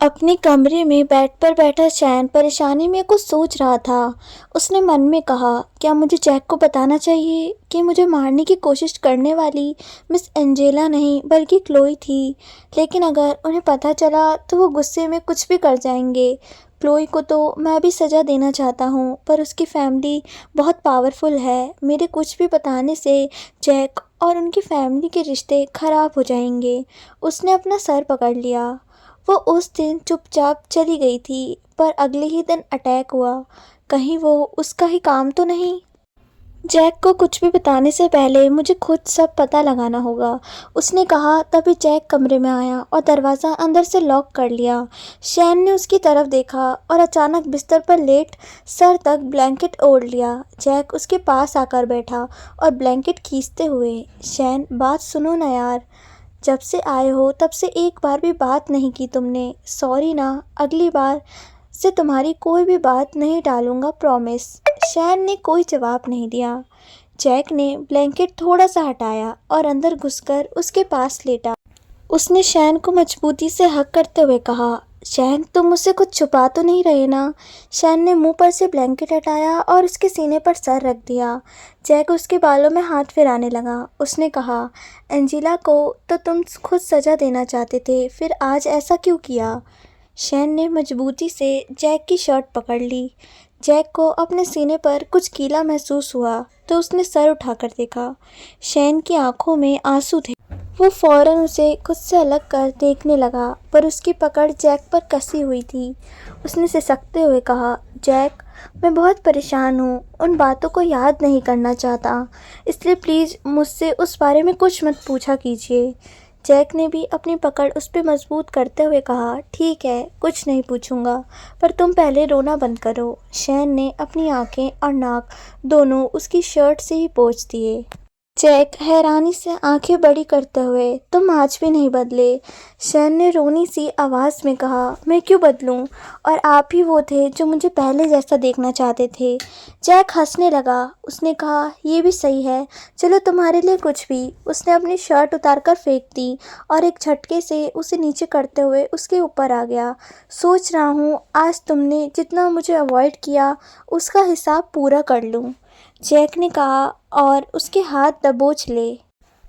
अपने कमरे में बेड पर बैठा चैन परेशानी में कुछ सोच रहा था। उसने मन में कहा, क्या मुझे जैक को बताना चाहिए कि मुझे मारने की कोशिश करने वाली मिस एंजेला नहीं बल्कि क्लोई थी। लेकिन अगर उन्हें पता चला तो वो गुस्से में कुछ भी कर जाएंगे। क्लोई को तो मैं भी सज़ा देना चाहता हूँ, पर उसकी फैमिली बहुत पावरफुल है। मेरे कुछ भी बताने से जैक और उनकी फैमिली के रिश्ते ख़राब हो जाएंगे। उसने अपना सर पकड़ लिया। वो उस दिन चुपचाप चली गई थी, पर अगले ही दिन अटैक हुआ। कहीं वो उसका ही काम तो नहीं। जैक को कुछ भी बताने से पहले मुझे खुद सब पता लगाना होगा, उसने कहा। तभी जैक कमरे में आया और दरवाज़ा अंदर से लॉक कर लिया। शैन ने उसकी तरफ देखा और अचानक बिस्तर पर लेट सर तक ब्लैंकेट ओढ़ लिया। जैक उसके पास आकर बैठा और ब्लैंकेट खींचते हुए, शैन बात सुनो ना यार, जब से आए हो तब से एक बार भी बात नहीं की तुमने। सॉरी ना, अगली बार से तुम्हारी कोई भी बात नहीं डालूंगा, प्रॉमिस। शैन ने कोई जवाब नहीं दिया। जैक ने ब्लैंकेट थोड़ा सा हटाया और अंदर घुसकर उसके पास लेटा। उसने शैन को मजबूती से हक करते हुए कहा, शैन तुम मुझसे कुछ छुपा तो नहीं रहे ना। शैन ने मुंह पर से ब्लैंकेट हटाया और उसके सीने पर सर रख दिया। जैक उसके बालों में हाथ फिराने लगा। उसने कहा, एंजिला को तो तुम खुद सज़ा देना चाहते थे, फिर आज ऐसा क्यों किया। शैन ने मजबूती से जैक की शर्ट पकड़ ली। जैक को अपने सीने पर कुछ गीला महसूस हुआ तो उसने सर उठाकर देखा। शैन की आंखों में आंसू थे। वो फौरन उसे खुद से अलग कर देखने लगा, पर उसकी पकड़ जैक पर कसी हुई थी। उसने सिसकते हुए कहा, जैक मैं बहुत परेशान हूँ, उन बातों को याद नहीं करना चाहता, इसलिए प्लीज़ मुझसे उस बारे में कुछ मत पूछा कीजिए। जैक ने भी अपनी पकड़ उस पर मजबूत करते हुए कहा, ठीक है, कुछ नहीं पूछूंगा, पर तुम पहले रोना बंद करो। शैन ने अपनी आंखें और नाक दोनों उसकी शर्ट से ही पोंछ दिए। जैक हैरानी से आंखें बड़ी करते हुए, तुम आज भी नहीं बदले। शैन ने रोनी सी आवाज़ में कहा, मैं क्यों बदलूं, और आप ही वो थे जो मुझे पहले जैसा देखना चाहते थे। जैक हंसने लगा। उसने कहा, ये भी सही है, चलो तुम्हारे लिए कुछ भी। उसने अपनी शर्ट उतारकर फेंक दी और एक झटके से उसे नीचे करते हुए उसके ऊपर आ गया। सोच रहा हूँ आज तुमने जितना मुझे अवॉइड किया उसका हिसाब पूरा कर लूँ, जैक ने कहा और उसके हाथ दबोच ले।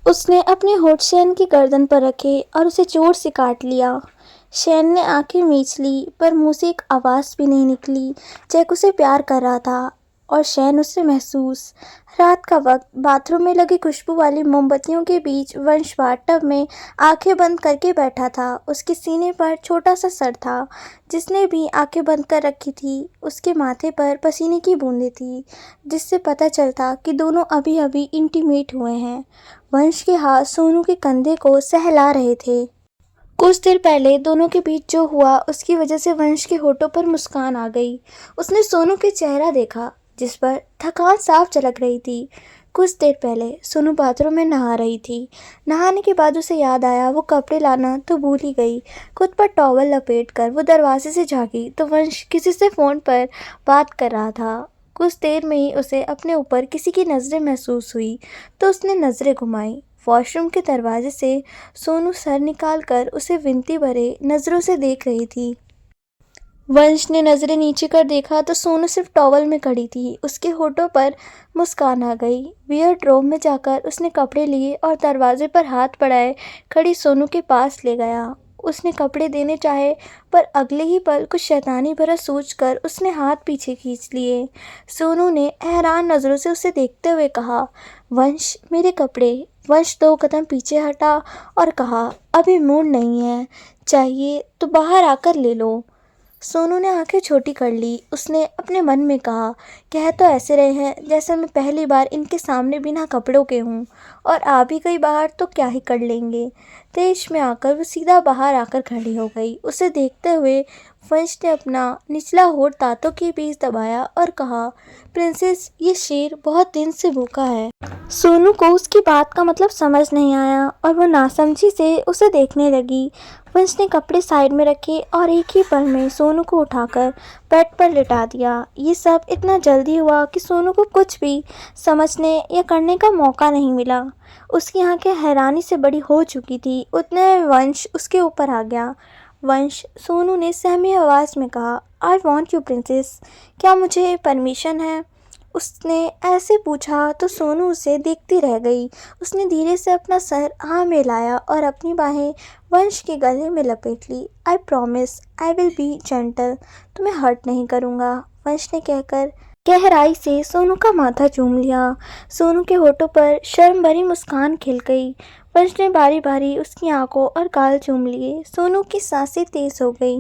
उसने अपने होठ शैन की गर्दन पर रखे और उसे जोर से काट लिया। शैन ने आंखें मीच ली, पर मुंह से एक आवाज़ भी नहीं निकली। जैक उसे प्यार कर रहा था और शैन उससे महसूस। रात का वक्त, बाथरूम में लगी खुशबू वाली मोमबत्तियों के बीच वंश बाथटब में आंखें बंद करके बैठा था। उसके सीने पर छोटा सा सर था। जिसने भी आंखें बंद कर रखी थी, उसके माथे पर पसीने की बूंदें थी, जिससे पता चलता कि दोनों अभी अभी इंटीमेट हुए हैं। वंश के हाथ सोनू के कंधे को सहला रहे थे। कुछ देर पहले दोनों के बीच जो हुआ उसकी वजह से वंश के होठों पर मुस्कान आ गई। उसने सोनू के चेहरा देखा, जिस पर थकान साफ झलक रही थी। कुछ देर पहले सोनू बाथरूम में नहा रही थी। नहाने के बाद उसे याद आया वो कपड़े लाना तो भूल ही गई। खुद पर टॉवल लपेटकर वो दरवाजे से झांकी तो वंश किसी से फ़ोन पर बात कर रहा था। कुछ देर में ही उसे अपने ऊपर किसी की नज़रें महसूस हुई तो उसने नज़रें घुमाई। वॉशरूम के दरवाजे से सोनू सर निकालकर उसे विनती भरे नज़रों से देख रही थी। वंश ने नज़रें नीचे कर देखा तो सोनू सिर्फ टॉवल में खड़ी थी। उसके होठों पर मुस्कान आ गई। वियर्डरोब में जाकर उसने कपड़े लिए और दरवाजे पर हाथ बढ़ाए खड़ी सोनू के पास ले गया। उसने कपड़े देने चाहे, पर अगले ही पल कुछ शैतानी भरा सोचकर उसने हाथ पीछे खींच लिए। सोनू ने हैरान नज़रों से उसे देखते हुए कहा, वंश मेरे कपड़े। वंश 2 कदम पीछे हटा और कहा, अभी मूड नहीं है, चाहिए तो बाहर आकर ले लो। सोनू ने आंखें छोटी कर ली। उसने अपने मन में कहा, कह तो ऐसे रहे हैं जैसे मैं पहली बार इनके सामने बिना कपड़ों के हूँ, और आ भी गई बाहर तो क्या ही कर लेंगे। तेज में आकर वो सीधा बाहर आकर खड़ी हो गई। उसे देखते हुए वंश ने अपना निचला होठ दांतों के बीच दबाया और कहा, प्रिंसेस ये शेर बहुत दिन से भूखा है। सोनू को उसकी बात का मतलब समझ नहीं आया और वो नासमझी से उसे देखने लगी। वंश ने कपड़े साइड में रखे और एक ही पल में सोनू को उठाकर बेड पर लिटा दिया। ये सब इतना जल्दी हुआ कि सोनू को कुछ भी समझने या करने का मौका नहीं मिला। उसकी आंखें हैरानी से बड़ी हो चुकी थी। उतने में वंश उसके ऊपर आ गया वंश, सोनू ने सहमी आवाज़ में कहा। आई वॉन्ट यू प्रिंसेस, क्या मुझे परमिशन है? उसने ऐसे पूछा तो सोनू उसे देखती रह गई। उसने धीरे से अपना सर हाँ में लाया और अपनी बाहें वंश के गले में लपेट ली। I promise I will be gentle, तुम्हें हर्ट नहीं करूँगा, वंश ने कहकर गहराई से सोनू का माथा चूम लिया। सोनू के होठों पर शर्म भरी मुस्कान खिल गई। वंश ने बारी बारी उसकी आंखों और गाल चूम लिए। सोनू की सांसें तेज हो गई।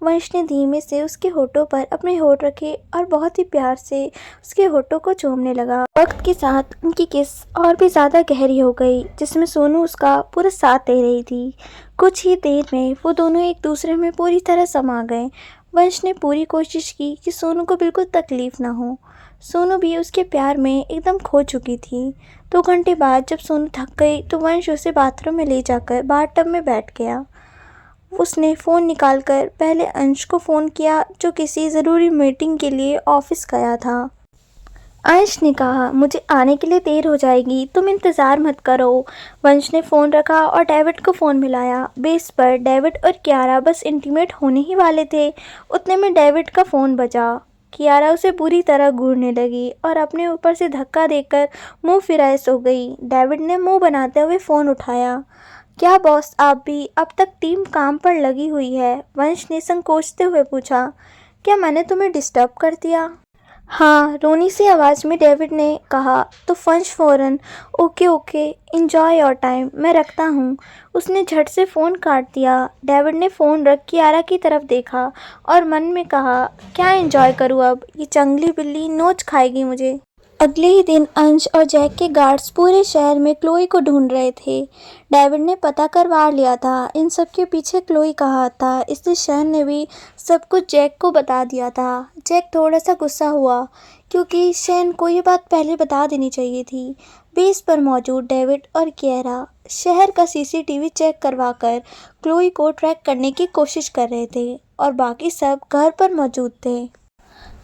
वंश ने धीमे से उसके होठों पर अपने होठ रखे और बहुत ही प्यार से उसके होठों को चूमने लगा। वक्त के साथ उनकी किस और भी ज़्यादा गहरी हो गई, जिसमें सोनू उसका पूरा साथ दे रही थी। कुछ ही देर में वो दोनों एक दूसरे में पूरी तरह समा गए। वंश ने पूरी कोशिश की कि सोनू को बिल्कुल तकलीफ़ ना हो। सोनू भी उसके प्यार में एकदम खो चुकी थी। 2 घंटे बाद जब सोनू थक गई तो वंश उसे बाथरूम में ले जाकर बाथटब में बैठ गया। उसने फ़ोन निकालकर पहले अंश को फ़ोन किया, जो किसी ज़रूरी मीटिंग के लिए ऑफिस गया था। अंश ने कहा, मुझे आने के लिए देर हो जाएगी, तुम इंतज़ार मत करो। वंश ने फ़ोन रखा और डेविड को फ़ोन मिलाया। बेस पर डेविड और कियारा बस इंटीमेट होने ही वाले थे। उतने में डेविड का फ़ोन बजा। कियारा उसे बुरी तरह घूरने लगी और अपने ऊपर से धक्का देकर मुंह फिराए सो गई। डेविड ने मुंह बनाते हुए फ़ोन उठाया। क्या बॉस, आप भी? अब तक टीम काम पर लगी हुई है, वंश ने संकोचते हुए पूछा। क्या मैंने तुम्हें डिस्टर्ब कर दिया? हाँ, रोनी सी आवाज़ में डेविड ने कहा। तो वंश फ़ौरन okay okay, enjoy your time, मैं रखता हूँ। उसने झट से फ़ोन काट दिया। डेविड ने फ़ोन रख कियारा की तरफ देखा और मन में कहा, क्या एंजॉय करूँ अब, ये जंगली बिल्ली नोच खाएगी मुझे। अगले ही दिन अंश और जैक के गार्ड्स पूरे शहर में क्लोई को ढूंढ रहे थे। डेविड ने पता करवा लिया था इन सब के पीछे क्लोई का हाथ था, इसलिए शहर ने भी सब कुछ जैक को बता दिया था। जैक थोड़ा सा गुस्सा हुआ क्योंकि शहर को ये बात पहले बता देनी चाहिए थी। बेस पर मौजूद डेविड और कियारा शहर का सीसीटीवी चेक करवाकर क्लोई को ट्रैक करने की कोशिश कर रहे थे और बाकी सब घर पर मौजूद थे।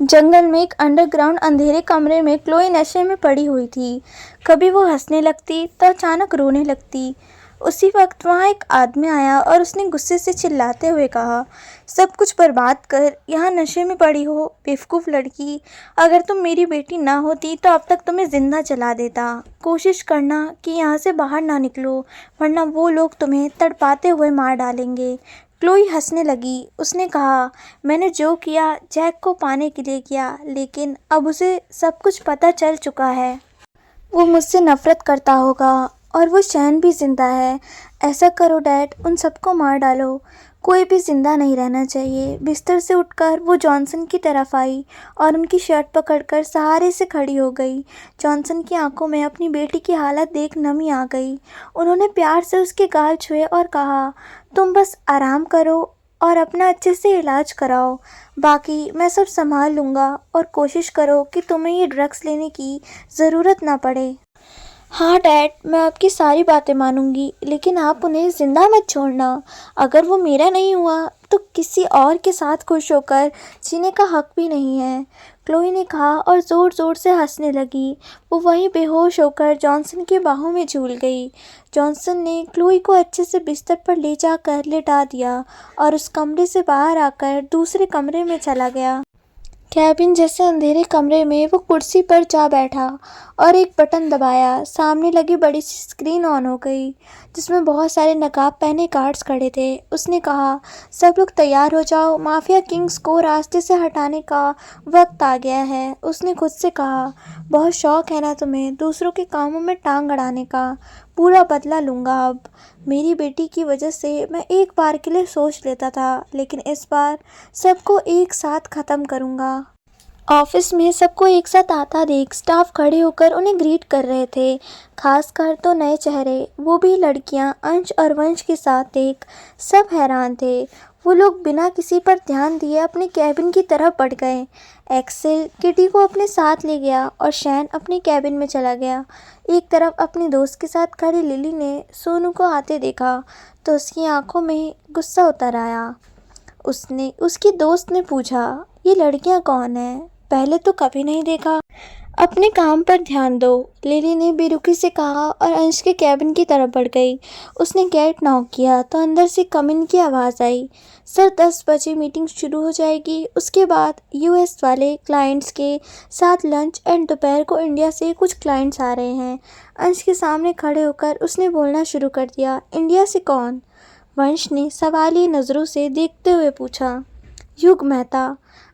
जंगल में एक अंडरग्राउंड अंधेरे कमरे में क्लोई नशे में पड़ी हुई थी। कभी वो हंसने लगती तो अचानक रोने लगती। उसी वक्त वहाँ एक आदमी आया और उसने गुस्से से चिल्लाते हुए कहा, सब कुछ बर्बाद कर यहाँ नशे में पड़ी हो, बेवकूफ़ लड़की। अगर तुम मेरी बेटी ना होती तो अब तक तुम्हें ज़िंदा जला देता। कोशिश करना कि यहाँ से बाहर ना निकलो, वरना वो लोग तुम्हें तड़पाते हुए मार डालेंगे। क्लोई हंसने लगी। उसने कहा, मैंने जो किया जैक को पाने के लिए किया, लेकिन अब उसे सब कुछ पता चल चुका है। वो मुझसे नफ़रत करता होगा और वो शैन भी ज़िंदा है। ऐसा करो डैड, उन सबको मार डालो। कोई भी ज़िंदा नहीं रहना चाहिए। बिस्तर से उठकर वो जॉनसन की तरफ आई और उनकी शर्ट पकड़कर सहारे से खड़ी हो गई। जॉनसन की आंखों में अपनी बेटी की हालत देख नमी आ गई। उन्होंने प्यार से उसके गाल छुए और कहा, तुम बस आराम करो और अपना अच्छे से इलाज कराओ, बाकी मैं सब संभाल लूँगा। और कोशिश करो कि तुम्हें ये ड्रग्स लेने की ज़रूरत ना पड़े। हाँ डैड, मैं आपकी सारी बातें मानूंगी, लेकिन आप उन्हें ज़िंदा मत छोड़ना। अगर वो मेरा नहीं हुआ तो किसी और के साथ खुश होकर जीने का हक भी नहीं है, क्लोई ने कहा और ज़ोर ज़ोर से हंसने लगी। वो वहीं बेहोश होकर जॉनसन की बाहों में झूल गई। जॉनसन ने क्लोई को अच्छे से बिस्तर पर ले जाकर लेटा दिया और उस कमरे से बाहर आकर दूसरे कमरे में चला गया। कैबिन जैसे अंधेरे कमरे में वो कुर्सी पर जा बैठा और एक बटन दबाया। सामने लगी बड़ी सी स्क्रीन ऑन हो गई, जिसमें बहुत सारे नकाब पहने गार्ड्स खड़े थे। उसने कहा, सब लोग तैयार हो जाओ, माफिया किंग्स को रास्ते से हटाने का वक्त आ गया है। उसने खुद से कहा, बहुत शौक है ना तुम्हें दूसरों के कामों में टांग अड़ाने का, पूरा बदला लूँगा अब। मेरी बेटी की वजह से मैं एक बार के लिए सोच लेता था, लेकिन इस बार सबको एक साथ ख़त्म करूँगा। ऑफिस में सबको एक साथ आता देख स्टाफ खड़े होकर उन्हें ग्रीट कर रहे थे, खासकर तो नए चेहरे, वो भी लड़कियां अंश और वंश के साथ देख सब हैरान थे। वो लोग बिना किसी पर ध्यान दिए अपने कैबिन की तरफ बढ़ गए। एक्सेल किटी को अपने साथ ले गया और शैन अपने कैबिन में चला गया। एक तरफ अपनी दोस्त के साथ खड़ी लिली ने सोनू को आते देखा तो उसकी आंखों में गुस्सा उतर आया। उसकी दोस्त ने पूछा, ये लड़कियां कौन हैं? पहले तो कभी नहीं देखा। अपने काम पर ध्यान दो, लिली ने बेरुखी से कहा और अंश के कैबिन की तरफ बढ़ गई। उसने गेट नॉक किया तो अंदर से कमिन की आवाज़ आई। सर 10 बजे मीटिंग शुरू हो जाएगी। उसके बाद यूएस वाले क्लाइंट्स के साथ लंच एंड दोपहर को इंडिया से कुछ क्लाइंट्स आ रहे हैं। अंश के सामने खड़े होकर उसने बोलना शुरू कर दिया। इंडिया से कौन? वंश ने सवालिया नज़रों से देखते हुए पूछा। युग मेहता।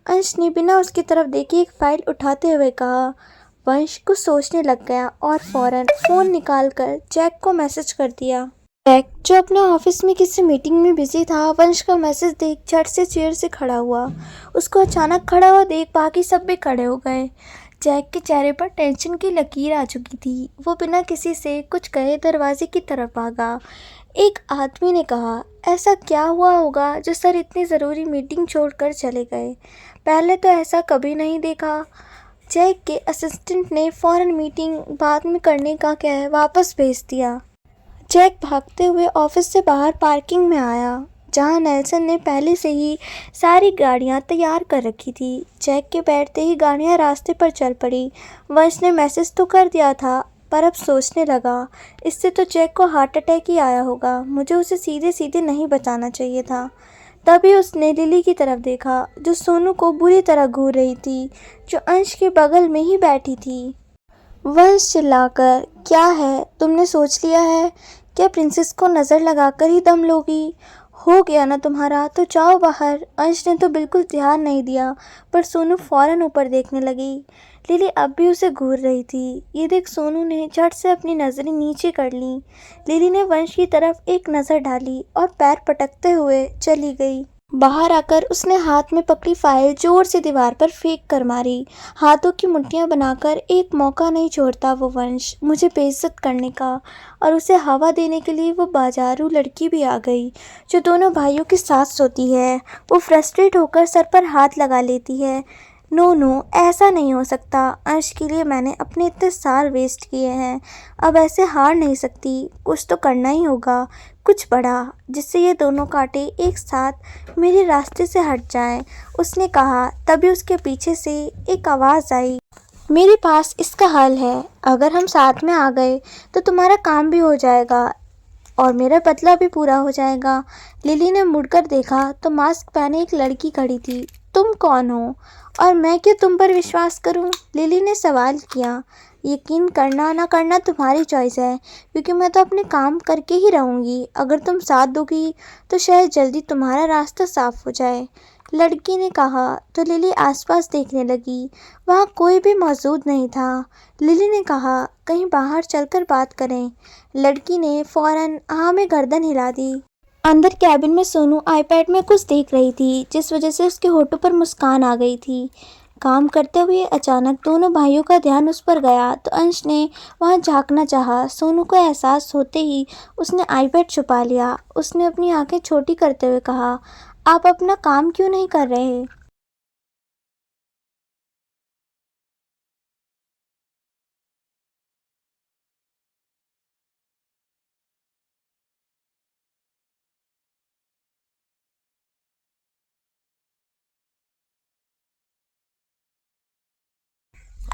अंश ने बिना उसकी तरफ देखे एक फाइल उठाते हुए कहा। वंश कुछ सोचने लग गया और फौरन फ़ोन निकालकर जैक को मैसेज कर दिया। जैक, जो अपने ऑफिस में किसी मीटिंग में बिजी था, वंश का मैसेज देख झट से चेयर से खड़ा हुआ। उसको अचानक खड़ा हुआ देख बाकी सब भी खड़े हो गए। जैक के चेहरे पर टेंशन की लकीर आ चुकी थी। वो बिना किसी से कुछ कहे दरवाजे की तरफ भागा। एक आदमी ने कहा, ऐसा क्या हुआ होगा जो सर इतनी ज़रूरी मीटिंग छोड़कर चले गए? पहले तो ऐसा कभी नहीं देखा। जैक के असिस्टेंट ने फ़ौरन मीटिंग बाद में करने का कह वापस भेज दिया। जैक भागते हुए ऑफिस से बाहर पार्किंग में आया, जहां नेल्सन ने पहले से ही सारी गाड़ियां तैयार कर रखी थी। जैक के बैठते ही गाड़ियां रास्ते पर चल पड़ी। वंश ने मैसेज तो कर दिया था, पर अब सोचने लगा, इससे तो जैक को हार्ट अटैक ही आया होगा। मुझे उसे सीधे सीधे नहीं बताना चाहिए था। तभी उसने लिली की तरफ देखा, जो सोनू को बुरी तरह घूर रही थी, जो अंश के बगल में ही बैठी थी। वंश चिल्लाकर, क्या है, तुमने सोच लिया है? क्या प्रिंसेस को नज़र लगाकर ही दम लोगी? हो गया ना तुम्हारा, तो जाओ बाहर। अंश ने तो बिल्कुल ध्यान नहीं दिया, पर सोनू फौरन ऊपर देखने लगी। लिली अब भी उसे घूर रही थी। ये देख सोनू ने झट से अपनी नज़रें नीचे कर लीं। लिली ने वंश की तरफ एक नज़र डाली और पैर पटकते हुए चली गई। बाहर आकर उसने हाथ में पकड़ी फाइल जोर से दीवार पर फेंक कर मारी। हाथों की मुट्ठियां बनाकर एक मौका नहीं छोड़ता वो वंश मुझे बेइज्जत करने का। और उसे हवा देने के लिए वो बाजारू लड़की भी आ गई, जो दोनों भाइयों के साथ सोती है। वो फ्रस्ट्रेट होकर सर पर हाथ लगा लेती है। नो नो, ऐसा नहीं हो सकता। अंश के लिए मैंने अपने इतने साल वेस्ट किए हैं, अब ऐसे हार नहीं सकती। कुछ तो करना ही होगा, कुछ बड़ा, जिससे ये दोनों कांटे एक साथ मेरे रास्ते से हट जाएं। उसने कहा। तभी उसके पीछे से एक आवाज़ आई। मेरे पास इसका हल है। अगर हम साथ में आ गए तो तुम्हारा काम भी हो जाएगा और मेरा बदला भी पूरा हो जाएगा। लिली ने मुड़कर देखा तो मास्क पहने एक लड़की खड़ी थी। तुम कौन हो और मैं क्यों तुम पर विश्वास करूं? लिली ने सवाल किया। यकीन करना ना करना तुम्हारी चॉइस है, क्योंकि मैं तो अपने काम करके ही रहूँगी। अगर तुम साथ दोगी तो शायद जल्दी तुम्हारा रास्ता साफ हो जाए, लड़की ने कहा। तो लिली आसपास देखने लगी। वहाँ कोई भी मौजूद नहीं था। लिली ने कहा, कहीं बाहर चलकर बात करें। लड़की ने फौरन हाँ में गर्दन हिला दी। अंदर कैबिन में सोनू आईपैड में कुछ देख रही थी, जिस वजह से उसके होठों पर मुस्कान आ गई थी। काम करते हुए अचानक दोनों भाइयों का ध्यान उस पर गया तो अंश ने वहां झांकना चाहा। सोनू को एहसास होते ही उसने आईपैड छुपा लिया। उसने अपनी आंखें छोटी करते हुए कहा, आप अपना काम क्यों नहीं कर रहे?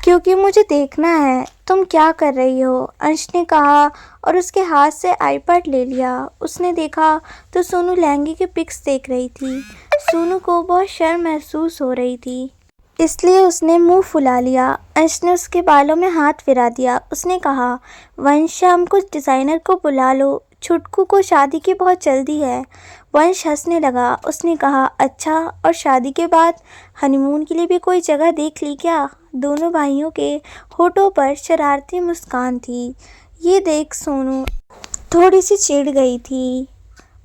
क्योंकि मुझे देखना है तुम क्या कर रही हो, अंश ने कहा और उसके हाथ से आईपैड ले लिया। उसने देखा तो सोनू लहंगे के पिक्स देख रही थी। सोनू को बहुत शर्म महसूस हो रही थी, इसलिए उसने मुंह फुला लिया। अंश ने उसके बालों में हाथ फिरा दिया। उसने कहा, वंश शाम को डिज़ाइनर को बुला लो, छुटकू को शादी की बहुत जल्दी है। वंश हंसने लगा। उसने कहा, अच्छा, और शादी के बाद हनीमून के लिए भी कोई जगह देख ली क्या? दोनों भाइयों के होठों पर शरारती मुस्कान थी। ये देख सोनू थोड़ी सी चिढ़ गई थी।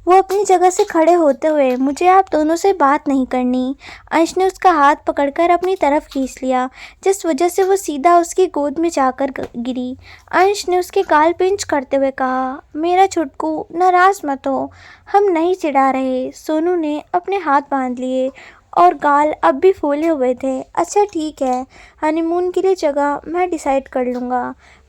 वो अपनी जगह से खड़े होते हुए, मुझे आप दोनों से बात नहीं करनी। अंश ने उसका हाथ पकड़कर अपनी तरफ खींच लिया, जिस वजह से वो सीधा उसकी गोद में जाकर गिरी। अंश ने उसके गाल पिंच करते हुए कहा, मेरा छुटकू, नाराज मत हो, हम नहीं चिढ़ा रहे। सोनू ने अपने हाथ बांध लिए और गाल अब भी फूले हुए थे। अच्छा ठीक है, हनीमून के लिए जगह मैं डिसाइड कर लूँगा।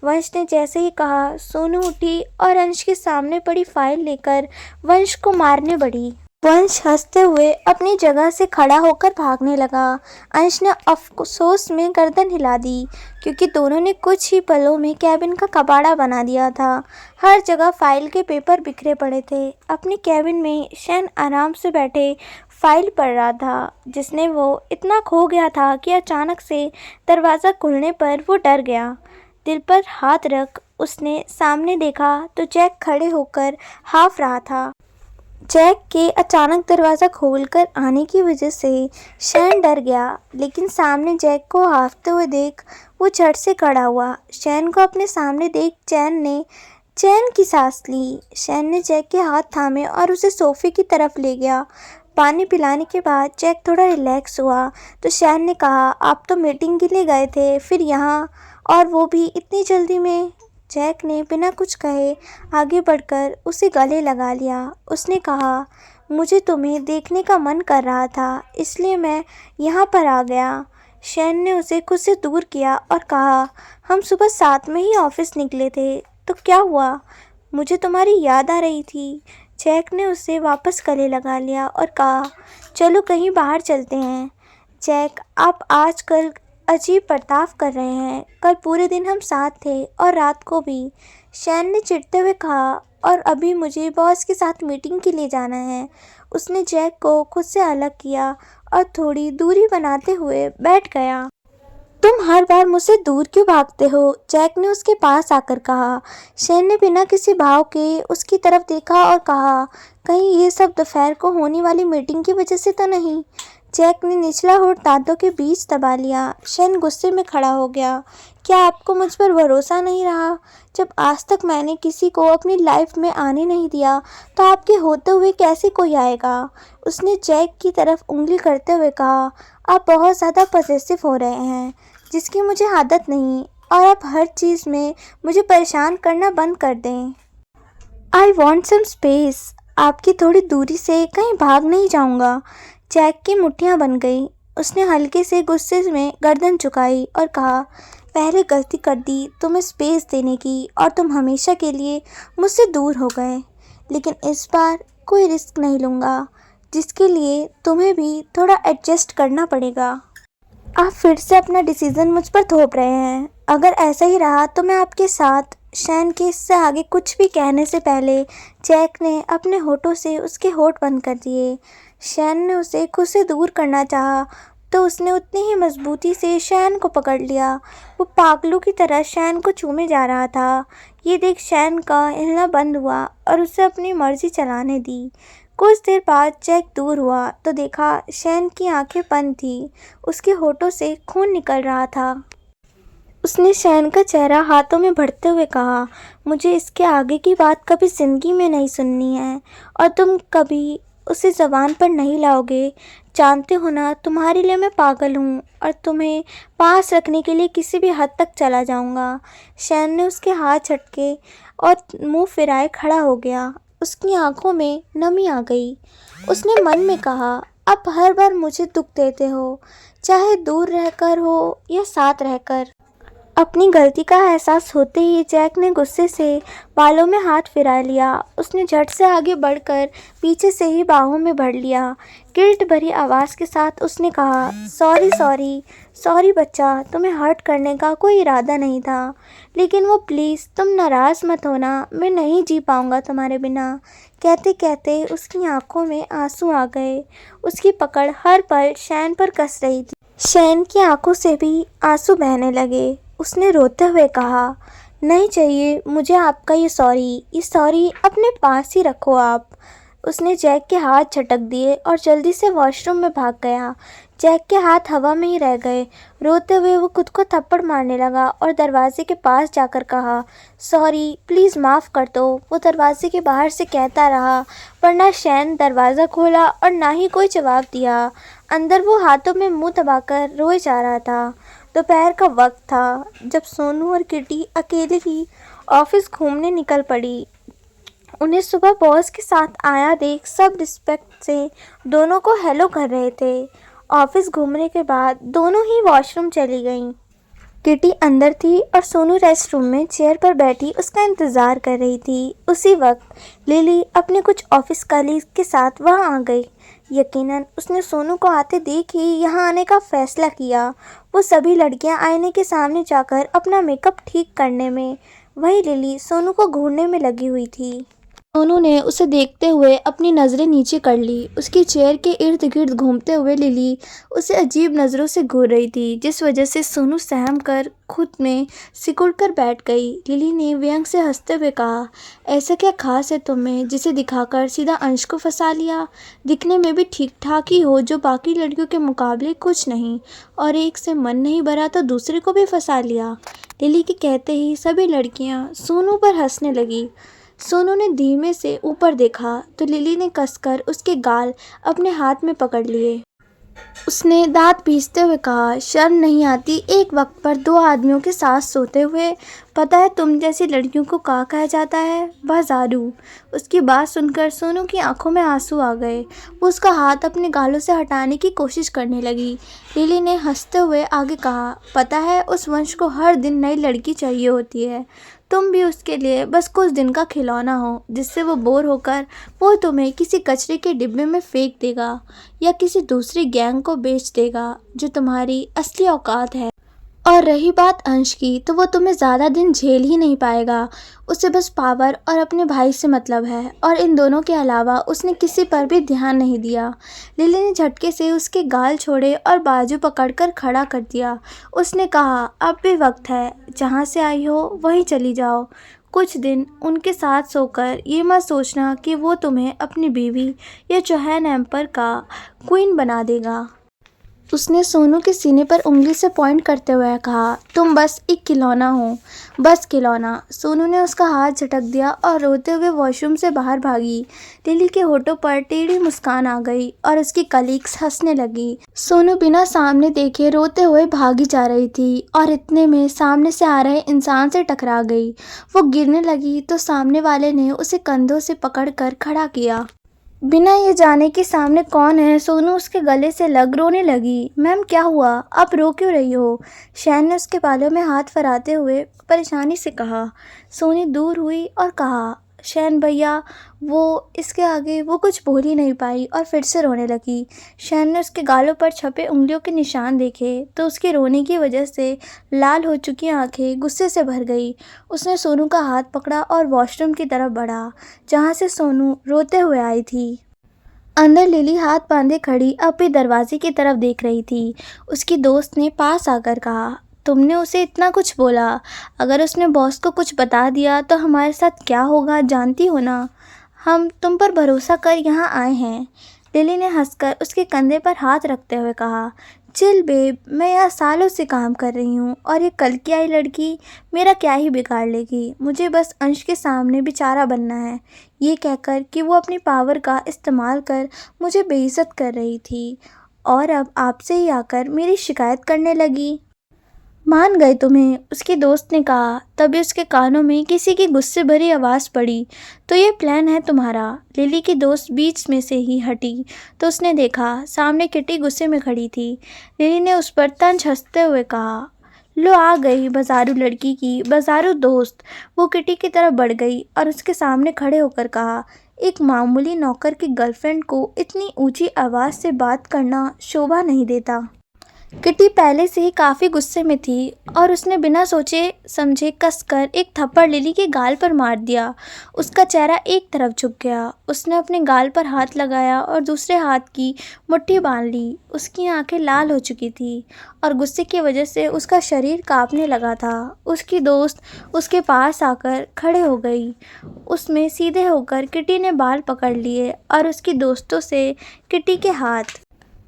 वंश ने जैसे ही कहा, सोनू उठी और अंश के सामने पड़ी फाइल लेकर वंश को मारने बढ़ी। वंश हंसते हुए अपनी जगह से खड़ा होकर भागने लगा। अंश ने अफसोस में गर्दन हिला दी, क्योंकि दोनों ने कुछ ही पलों में केबिन का कबाड़ा बना दिया था। हर जगह फाइल के पेपर बिखरे पड़े थे। अपनी केबिन में शैन आराम से बैठे फाइल पढ़ रहा था, जिसने वो इतना खो गया था कि अचानक से दरवाज़ा खुलने पर वो डर गया। दिल पर हाथ रख उसने सामने देखा तो जैक खड़े होकर हाँफ रहा था। जैक के अचानक दरवाज़ा खोलकर आने की वजह से शैन डर गया, लेकिन सामने जैक को हाँफते हुए देख वो झट से खड़ा हुआ। शैन को अपने सामने देख चैन की सांस ली। शैन ने जैक के हाथ थामे और उसे सोफे की तरफ ले गया। पानी पिलाने के बाद जैक थोड़ा रिलैक्स हुआ तो शैन ने कहा, आप तो मीटिंग के लिए गए थे, फिर यहाँ, और वो भी इतनी जल्दी में। जैक ने बिना कुछ कहे आगे बढ़कर उसे गले लगा लिया। उसने कहा, मुझे तुम्हें देखने का मन कर रहा था, इसलिए मैं यहाँ पर आ गया। शैन ने उसे खुद से दूर किया और कहा, हम सुबह 7 में ही ऑफिस निकले थे, तो क्या हुआ? मुझे तुम्हारी याद आ रही थी। जैक ने उसे वापस गले लगा लिया और कहा, चलो कहीं बाहर चलते हैं। जैक, आप आजकल अजीब बर्ताव कर रहे हैं। कल पूरे दिन हम साथ थे और रात को भी। शैन ने चिढ़ते हुए कहा, और अभी मुझे बॉस के साथ मीटिंग के लिए जाना है। उसने जैक को खुद से अलग किया और थोड़ी दूरी बनाते हुए बैठ गया। तुम हर बार मुझसे दूर क्यों भागते हो? जैक ने उसके पास आकर कहा। शैन ने बिना किसी भाव के उसकी तरफ देखा और कहा, कहीं ये सब दोपहर को होने वाली मीटिंग की वजह से तो नहीं? जैक ने निचला होठ दांतों के बीच दबा लिया। शैन गुस्से में खड़ा हो गया। क्या आपको मुझ पर भरोसा नहीं रहा? जब आज तक मैंने किसी को अपनी लाइफ में आने नहीं दिया, तो आपके होते हुए कैसे कोई आएगा? उसने जैक की तरफ उंगली करते हुए कहा, आप बहुत ज़्यादा पॉसेसिव हो रहे हैं, जिसकी मुझे आदत नहीं, और आप हर चीज़ में मुझे परेशान करना बंद कर दें। I want some space. आपकी थोड़ी दूरी से कहीं भाग नहीं जाऊंगा। जैक की मुट्ठियां बन गई। उसने हल्के से गुस्से में गर्दन झुकाई और कहा, पहले गलती कर दी तुम्हें स्पेस देने की, और तुम हमेशा के लिए मुझसे दूर हो गए, लेकिन इस बार कोई रिस्क नहीं लूँगा, जिसके लिए तुम्हें भी थोड़ा एडजस्ट करना पड़ेगा। आप फिर से अपना डिसीज़न मुझ पर थोप रहे हैं। अगर ऐसा ही रहा तो मैं आपके साथ। शैन के इससे आगे कुछ भी कहने से पहले जैक ने अपने होठों से उसके होठ बंद कर दिए। शैन ने उसे खुद से दूर करना चाहा तो उसने उतनी ही मजबूती से शैन को पकड़ लिया। वो पागलों की तरह शैन को चूमे जा रहा था। ये देख शैन का हिलना बंद हुआ और उसे अपनी मर्जी चलाने दी। कुछ देर बाद जैक दूर हुआ तो देखा शैन की आंखें बंद थी। उसके होठों से खून निकल रहा था। उसने शैन का चेहरा हाथों में भरते हुए कहा, मुझे इसके आगे की बात कभी ज़िंदगी में नहीं सुननी है, और तुम कभी उसे ज़बान पर नहीं लाओगे। जानते हो ना, तुम्हारे लिए मैं पागल हूँ और तुम्हें पास रखने के लिए किसी भी हद तक चला जाऊँगा। शैन ने उसके हाथ झटके और मुंह फिराए खड़ा हो गया। उसकी आंखों में नमी आ गई। उसने मन में कहा, आप हर बार मुझे दुख देते हो, चाहे दूर रहकर हो या साथ रहकर। अपनी गलती का एहसास होते ही जैक ने गुस्से से बालों में हाथ फिरा लिया। उसने झट से आगे बढ़कर पीछे से ही बाहों में भर लिया। गिल्ट भरी आवाज़ के साथ उसने कहा, सॉरी सॉरी सॉरी बच्चा, तुम्हें हर्ट करने का कोई इरादा नहीं था, लेकिन वो प्लीज़ तुम नाराज़ मत होना, मैं नहीं जी पाऊँगा तुम्हारे बिना। कहते कहते उसकी आंखों में आंसू आ गए। उसकी पकड़ हर पल शैन पर कस रही थी। शैन की आंखों से भी आंसू बहने लगे। उसने रोते हुए कहा, नहीं चाहिए मुझे आपका ये सॉरी अपने पास ही रखो आप। उसने जैक के हाथ झटक दिए और जल्दी से वॉशरूम में भाग गया। जैक के हाथ हवा में ही रह गए। रोते हुए वो खुद को थप्पड़ मारने लगा और दरवाजे के पास जाकर कहा, सॉरी, प्लीज़ माफ़ कर दो। वो दरवाजे के बाहर से कहता रहा, पर ना शैन दरवाज़ा खोला और ना ही कोई जवाब दिया। अंदर वो हाथों में मुंह दबाकर रोए जा रहा था। दोपहर का वक्त था जब सोनू और किटी अकेले ही ऑफिस घूमने निकल पड़ी। उन्हें सुबह बॉस के साथ आया देख सब रिस्पेक्ट से दोनों को हेलो कर रहे थे। ऑफिस घूमने के बाद दोनों ही वॉशरूम चली गईं। किटी अंदर थी और सोनू रेस्टरूम में चेयर पर बैठी उसका इंतज़ार कर रही थी। उसी वक्त लिली अपने कुछ ऑफिस कलीग के साथ वहां आ गई। यकीनन उसने सोनू को आते देख ही यहाँ आने का फैसला किया। वो सभी लड़कियां आईने के सामने जाकर अपना मेकअप ठीक करने में, वहीं लिली सोनू को घूरने में लगी हुई थी। सोनू ने उसे देखते हुए अपनी नज़रें नीचे कर ली। उसकी चेयर के इर्द गिर्द घूमते हुए लिली उसे अजीब नज़रों से घूर रही थी, जिस वजह से सोनू सहम कर खुद में सिकुड़ कर बैठ गई। लिली ने व्यंग से हंसते हुए कहा, ऐसा क्या खास है तुम में जिसे दिखाकर सीधा अंश को फंसा लिया? दिखने में भी ठीक ठाक ही हो, जो बाकी लड़कियों के मुकाबले कुछ नहीं, और एक से मन नहीं भरा तो दूसरे को भी फंसा लिया। लिली के कहते ही सभी लड़कियां सोनू पर हंसने लगी। सोनू ने धीमे से ऊपर देखा तो लिली ने कसकर उसके गाल अपने हाथ में पकड़ लिए। उसने दांत पीसते हुए कहा, शर्म नहीं आती एक वक्त पर दो आदमियों के साथ सोते हुए? पता है तुम जैसी लड़कियों को क्या कहा जाता है? बाजारू। उसकी बात सुनकर सोनू की आंखों में आंसू आ गए। वो उसका हाथ अपने गालों से हटाने की कोशिश करने लगी। लिली ने हंसते हुए आगे कहा, पता है उस वंश को हर दिन नई लड़की चाहिए होती है। तुम भी उसके लिए बस कुछ दिन का खिलौना हो, जिससे वो बोर होकर वो तुम्हें किसी कचरे के डिब्बे में फेंक देगा या किसी दूसरी गैंग को बेच देगा जो तुम्हारी असली औकात है। और रही बात अंश की, तो वो तुम्हें ज़्यादा दिन झेल ही नहीं पाएगा। उसे बस पावर और अपने भाई से मतलब है, और इन दोनों के अलावा उसने किसी पर भी ध्यान नहीं दिया। लिली ने झटके से उसके गाल छोड़े और बाजू पकड़कर खड़ा कर दिया। उसने कहा, अब भी वक्त है, जहाँ से आई हो वहीं चली जाओ। कुछ दिन उनके साथ सोकर ये मत सोचना कि वो तुम्हें अपनी बीवी या चौहान एम्पर का क्वीन बना देगा। उसने सोनू के सीने पर उंगली से पॉइंट करते हुए कहा, तुम बस एक खिलौना हो, बस खिलौना। सोनू ने उसका हाथ झटक दिया और रोते हुए वॉशरूम से बाहर भागी। लिली के होठों पर टेढ़ी मुस्कान आ गई और उसकी कलीग्स हंसने लगी। सोनू बिना सामने देखे रोते हुए भागी जा रही थी और इतने में सामने से आ रहे इंसान से टकरा गई। वो गिरने लगी तो सामने वाले ने उसे कंधों से पकड़कर खड़ा किया। बिना ये जाने कि सामने कौन है, सोनू उसके गले से लग रोने लगी। मैम क्या हुआ, आप रो क्यों रही हो? शैन ने उसके बालों में हाथ फराते हुए परेशानी से कहा। सोनी दूर हुई और कहा, शैन भैया। वो इसके आगे वो कुछ बोल ही नहीं पाई और फिर से रोने लगी। शैन ने उसके गालों पर छपे उंगलियों के निशान देखे तो उसके रोने की वजह से लाल हो चुकी आंखें गुस्से से भर गई। उसने सोनू का हाथ पकड़ा और वॉशरूम की तरफ बढ़ा, जहाँ से सोनू रोते हुए आई थी। अंदर लिली हाथ बांधे खड़ी अब भी दरवाजे की तरफ देख रही थी। उसकी दोस्त ने पास आकर कहा, तुमने उसे इतना कुछ बोला? अगर उसने बॉस को कुछ बता दिया तो हमारे साथ क्या होगा जानती हो ना? हम तुम पर भरोसा कर यहाँ आए हैं। लिली ने हंसकर उसके कंधे पर हाथ रखते हुए कहा, चिल बेब, मैं यहाँ सालों से काम कर रही हूँ और ये कल की आई लड़की मेरा क्या ही बिगाड़ लेगी। मुझे बस अंश के सामने बेचारा बनना है। ये कहकर कि वो अपनी पावर का इस्तेमाल कर मुझे बेइज्जत कर रही थी और अब आपसे ही आकर मेरी शिकायत करने लगी। मान गए तुम्हें, उसकी दोस्त ने कहा। तभी उसके कानों में किसी की गुस्से भरी आवाज़ पड़ी, तो ये प्लान है तुम्हारा? लिली की दोस्त बीच में से ही हटी तो उसने देखा सामने किटी गुस्से में खड़ी थी। लिली ने उस पर तंज हंसते हुए कहा, लो आ गई बाजारू लड़की की बाजारू दोस्त। वो किटी की तरफ बढ़ गई और उसके सामने खड़े होकर कहा, एक मामूली नौकर की गर्लफ्रेंड को इतनी ऊंची आवाज़ से बात करना शोभा नहीं देता। किटी पहले से ही काफ़ी गुस्से में थी और उसने बिना सोचे समझे कसकर एक थप्पड़ लिली के गाल पर मार दिया। उसका चेहरा एक तरफ झुक गया। उसने अपने गाल पर हाथ लगाया और दूसरे हाथ की मुट्ठी बांध ली। उसकी आंखें लाल हो चुकी थी और गुस्से की वजह से उसका शरीर कांपने लगा था। उसकी दोस्त उसके पास आकर खड़े हो गई। उसमें सीधे होकर किटी ने बाल पकड़ लिए और उसकी दोस्तों से किटी के हाथ,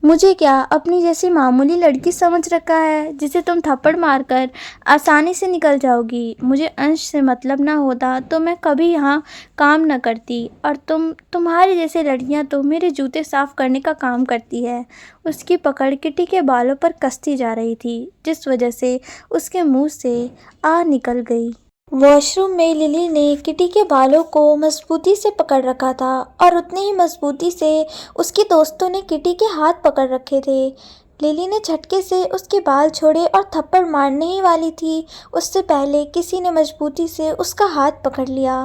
मुझे क्या अपनी जैसी मामूली लड़की समझ रखा है जिसे तुम थप्पड़ मारकर आसानी से निकल जाओगी? मुझे अंश से मतलब ना होता तो मैं कभी यहाँ काम न करती, और तुम्हारी जैसी लड़कियाँ तो मेरे जूते साफ करने का काम करती है। उसकी पकड़ किटी के बालों पर कसती जा रही थी, जिस वजह से उसके मुंह से आ निकल गई। वॉशरूम में लिली ने किटी के बालों को मजबूती से पकड़ रखा था और उतनी ही मजबूती से उसकी दोस्तों ने किटी के हाथ पकड़ रखे थे। लिली ने झटके से उसके बाल छोड़े और थप्पड़ मारने ही वाली थी, उससे पहले किसी ने मजबूती से उसका हाथ पकड़ लिया।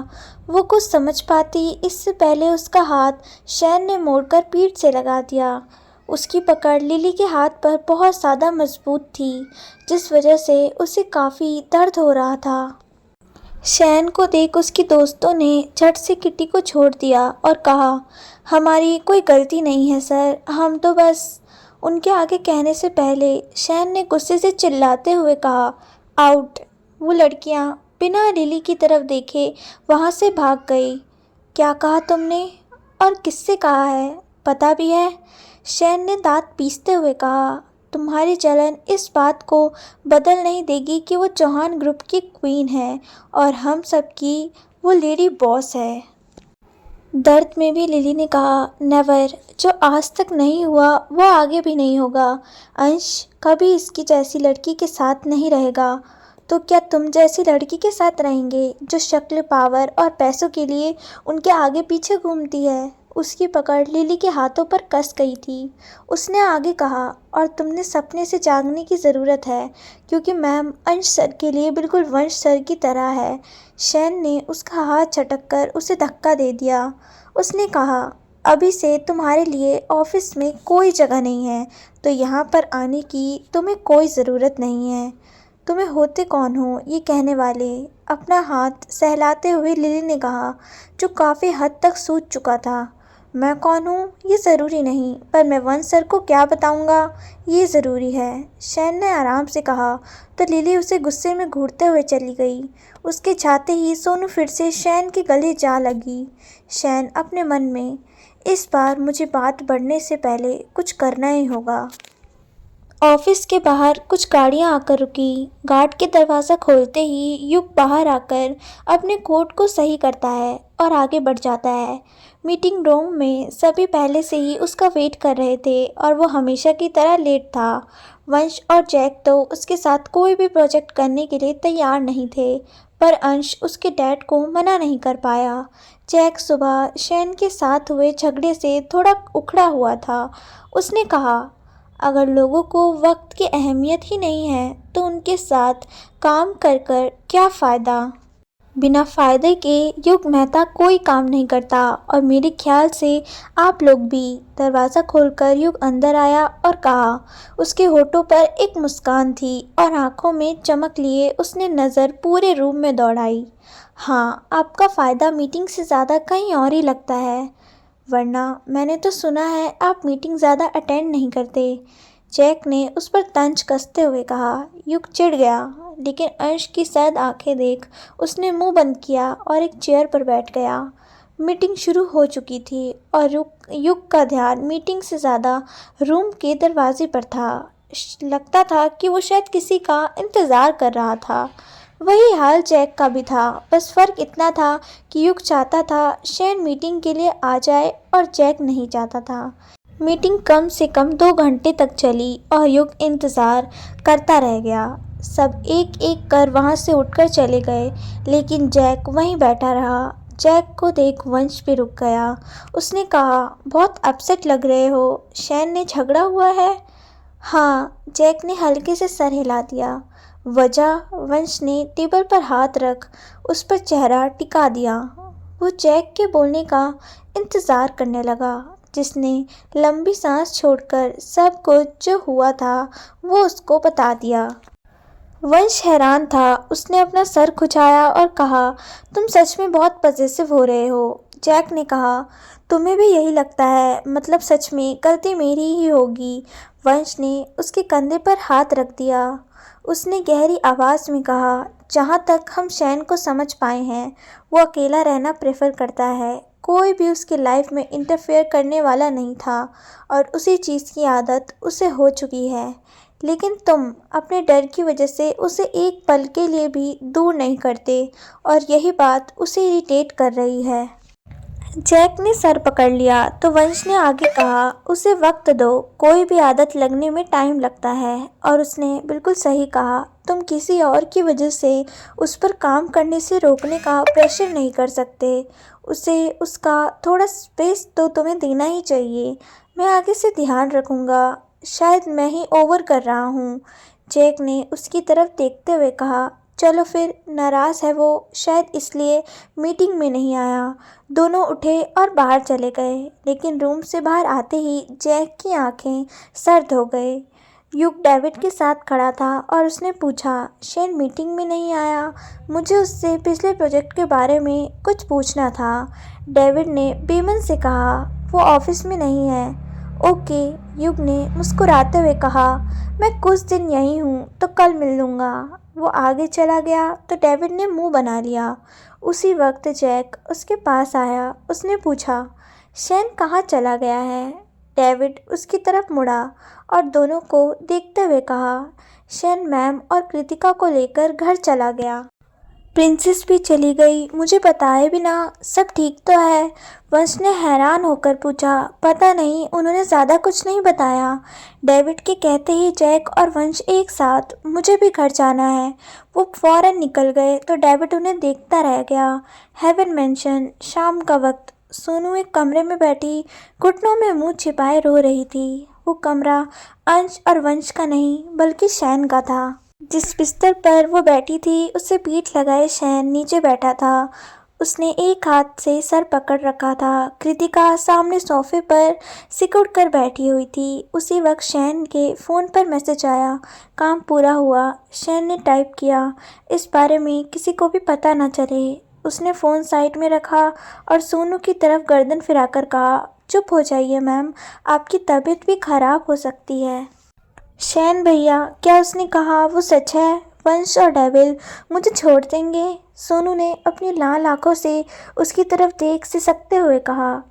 वो कुछ समझ पाती इससे पहले उसका हाथ शैन ने मोड़कर पीठ से लगा दिया। उसकी पकड़ लिली के हाथ पर बहुत ज़्यादा मजबूत थी, जिस वजह से उसे काफ़ी दर्द हो रहा था। शैन को देख उसके दोस्तों ने झट से किटी को छोड़ दिया और कहा, हमारी कोई गलती नहीं है सर, हम तो बस। उनके आगे कहने से पहले शैन ने गुस्से से चिल्लाते हुए कहा, आउट। वो लड़कियां बिना लिली की तरफ देखे वहां से भाग गई। क्या कहा तुमने? और किससे कहा है? पता भी है? शैन ने दांत पीसते हुए कहा, तुम्हारी जलन इस बात को बदल नहीं देगी कि वो चौहान ग्रुप की क्वीन है और हम सब की वो लेडी बॉस है। दर्द में भी लिली ने कहा, नेवर। जो आज तक नहीं हुआ वो आगे भी नहीं होगा। अंश कभी इसकी जैसी लड़की के साथ नहीं रहेगा। तो क्या तुम जैसी लड़की के साथ रहेंगे जो शक्ल, पावर और पैसों के लिए उनके आगे पीछे घूमती है? उसकी पकड़ लिली के हाथों पर कस गई थी। उसने आगे कहा, और तुमने सपने से जागने की ज़रूरत है, क्योंकि मैम अंश सर के लिए बिल्कुल वंश सर की तरह है। शैन ने उसका हाथ झटक कर उसे धक्का दे दिया। उसने कहा, अभी से तुम्हारे लिए ऑफिस में कोई जगह नहीं है, तो यहाँ पर आने की तुम्हें कोई ज़रूरत नहीं है। तुम्हें होते कौन हो ये कहने वाले? अपना हाथ सहलाते हुए लिली ने कहा, जो काफ़ी हद तक सूझ चुका था। मैं कौन हूँ ये ज़रूरी नहीं, पर मैं वंश सर को क्या बताऊँगा ये ज़रूरी है। शैन ने आराम से कहा, तो लिली उसे गुस्से में घूरते हुए चली गई। उसके जाते ही सोनू फिर से शैन के गले जा लगी। शैन अपने मन में, इस बार मुझे बात बढ़ने से पहले कुछ करना ही होगा। ऑफिस के बाहर कुछ गाड़ियां आकर रुकी। गार्ड के दरवाज़ा खोलते ही युग बाहर आकर अपने कोट को सही करता है और आगे बढ़ जाता है। मीटिंग रूम में सभी पहले से ही उसका वेट कर रहे थे और वो हमेशा की तरह लेट था। वंश और जैक तो उसके साथ कोई भी प्रोजेक्ट करने के लिए तैयार नहीं थे, पर अंश उसके डैड को मना नहीं कर पाया। जैक सुबह शैन के साथ हुए झगड़े से थोड़ा उखड़ा हुआ था। उसने कहा, अगर लोगों को वक्त की अहमियत ही नहीं है तो उनके साथ काम कर कर क्या फ़ायदा। बिना फ़ायदे के युग मेहता कोई काम नहीं करता, और मेरे ख्याल से आप लोग भी। दरवाज़ा खोलकर युग अंदर आया और कहा। उसके होठों पर एक मुस्कान थी और आंखों में चमक लिए उसने नज़र पूरे रूम में दौड़ाई। हाँ, आपका फ़ायदा मीटिंग से ज़्यादा कहीं और ही लगता है, वरना मैंने तो सुना है आप मीटिंग ज़्यादा अटेंड नहीं करते। जैक ने उस पर तंज कसते हुए कहा। युग चिढ़ गया, लेकिन अंश की सर्द आंखें देख उसने मुंह बंद किया और एक चेयर पर बैठ गया। मीटिंग शुरू हो चुकी थी और युग का ध्यान मीटिंग से ज़्यादा रूम के दरवाजे पर था। लगता था कि वो शायद किसी का इंतज़ार कर रहा था। वही हाल जैक का भी था, बस फ़र्क इतना था कि युग चाहता था शैन मीटिंग के लिए आ जाए और जैक नहीं चाहता था। मीटिंग कम से कम 2 घंटे तक चली और युग इंतज़ार करता रह गया। सब एक एक कर वहाँ से उठकर चले गए, लेकिन जैक वहीं बैठा रहा। जैक को देख वंश भी रुक गया। उसने कहा, बहुत अपसेट लग रहे हो, शैन ने झगड़ा हुआ है? हाँ, जैक ने हल्के से सर हिला दिया। वजह? वंश ने टेबल पर हाथ रख उस पर चेहरा टिका दिया। वो जैक के बोलने का इंतज़ार करने लगा, जिसने लंबी सांस छोड़कर सब कुछ जो हुआ था वो उसको बता दिया। वंश हैरान था। उसने अपना सर खुजाया और कहा, तुम सच में बहुत पजेसिव हो रहे हो। जैक ने कहा, तुम्हें भी यही लगता है? मतलब सच में गलती मेरी ही होगी। वंश ने उसके कंधे पर हाथ रख दिया। उसने गहरी आवाज़ में कहा, जहाँ तक हम शैन को समझ पाए हैं, वो अकेला रहना प्रेफर करता है। कोई भी उसकी लाइफ में इंटरफेयर करने वाला नहीं था और उसी चीज़ की आदत उसे हो चुकी है। लेकिन तुम अपने डर की वजह से उसे एक पल के लिए भी दूर नहीं करते, और यही बात उसे इरिटेट कर रही है। जैक ने सर पकड़ लिया तो वंश ने आगे कहा, उसे वक्त दो, कोई भी आदत लगने में टाइम लगता है। और उसने बिल्कुल सही कहा, तुम किसी और की वजह से उस पर काम करने से रोकने का प्रेशर नहीं कर सकते। उसे उसका थोड़ा स्पेस तो तुम्हें देना ही चाहिए। मैं आगे से ध्यान रखूँगा। शायद मैं ही ओवर कर रहा हूँ। जैक ने उसकी तरफ देखते हुए कहा, चलो फिर। नाराज़ है वो, शायद इसलिए मीटिंग में नहीं आया। दोनों उठे और बाहर चले गए, लेकिन रूम से बाहर आते ही जैक की आंखें सर्द हो गए। युग डेविड के साथ खड़ा था और उसने पूछा, शेन मीटिंग में नहीं आया? मुझे उससे पिछले प्रोजेक्ट के बारे में कुछ पूछना था। डेविड ने बेमन से कहा, वो ऑफिस में नहीं है। ओके, युग ने मुस्कुराते हुए कहा, मैं कुछ दिन यहीं हूँ तो कल मिल लूँगा। वो आगे चला गया तो डेविड ने मुंह बना लिया। उसी वक्त जैक उसके पास आया। उसने पूछा, शेन कहाँ चला गया है? डेविड उसकी तरफ मुड़ा और दोनों को देखते हुए कहा, शेन मैम और कृतिका को लेकर घर चला गया। प्रिंसेस भी चली गई, मुझे बताए बिना। सब ठीक तो है? वंश ने हैरान होकर पूछा। पता नहीं, उन्होंने ज़्यादा कुछ नहीं बताया। डेविड के कहते ही जैक और वंश एक साथ, मुझे भी घर जाना है। वो फौरन निकल गए तो डेविड उन्हें देखता रह गया। हेवन मेंशन, शाम का वक्त। सोनू एक कमरे में बैठी घुटनों में मुंह छिपाए रो रही थी। वो कमरा अंश और वंश का नहीं बल्कि शैन का था। जिस बिस्तर पर वो बैठी थी उससे पीठ लगाए शैन नीचे बैठा था। उसने एक हाथ से सर पकड़ रखा था। कृतिका सामने सोफे पर सिकुड़ कर बैठी हुई थी। उसी वक्त शैन के फ़ोन पर मैसेज आया। काम पूरा हुआ। शैन ने टाइप किया, इस बारे में किसी को भी पता न चले। उसने फ़ोन साइड में रखा और सोनू की तरफ गर्दन फिराकर कहा, चुप हो जाइए मैम, आपकी तबीयत भी खराब हो सकती है। शैन भैया, क्या उसने कहा वो सच है? वंश और डेविल मुझे छोड़ देंगे? सोनू ने अपनी लाल आंखों से उसकी तरफ देख सिसकते हुए कहा।